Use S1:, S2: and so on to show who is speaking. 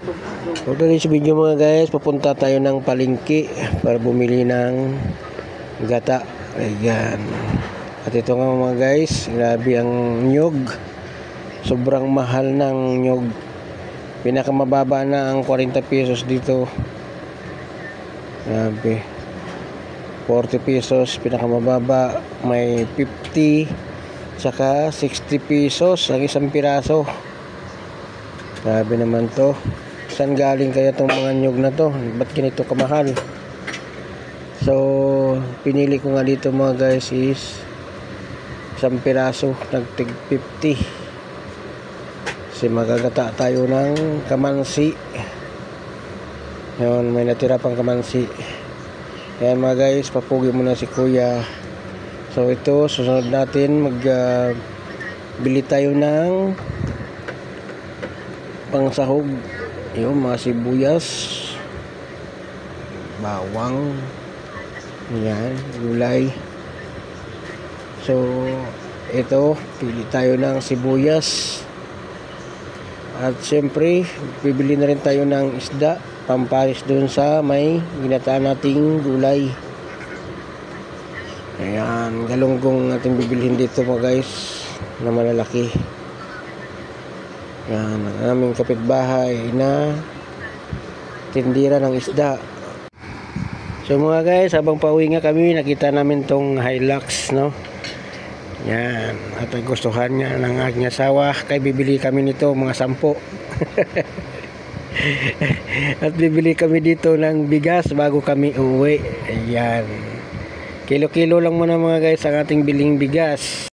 S1: For today's video mga guys, pupunta tayo ng palengke para bumili ng gata. Ayan. At ito nga mga guys, grabe ang nyog. Sobrang mahal ng nyog. Pinakamababa na ang 40 pesos dito. Grabe. 40 pesos pinakamababa. May 50 saka 60 pesos ang isang piraso. Grabe naman to. Saan galing kaya tong mga nyug na to? Ba't ganito kamahal? So, pinili ko nga dito mga guys is isang piraso, nagtig 50. Kasi magagata tayo ng kamansi. Ngayon, may natira pang kamansi. Ayan mga guys, papugi muna si kuya. So, ito, susunod natin bili tayo ng pangsahog, yung mga sibuyas, bawang, yan, gulay. So ito, pili tayo ng sibuyas at syempre bibili na rin tayo ng isda pamparis dun sa may ginataan nating gulay. Ayan, galunggong natin bibilhin dito mga guys na malalaki. Yan, ang aming kapitbahay na tindira ng isda. So mga guys, habang pauwi nga kami, nakita namin tong Hilux, no? Yan, at gustuhan niya ng aking asawa, kaya bibili kami nito mga 10. At bibili kami dito ng bigas bago kami uwi. Ayan, kilo-kilo lang muna mga guys ang ating biling bigas.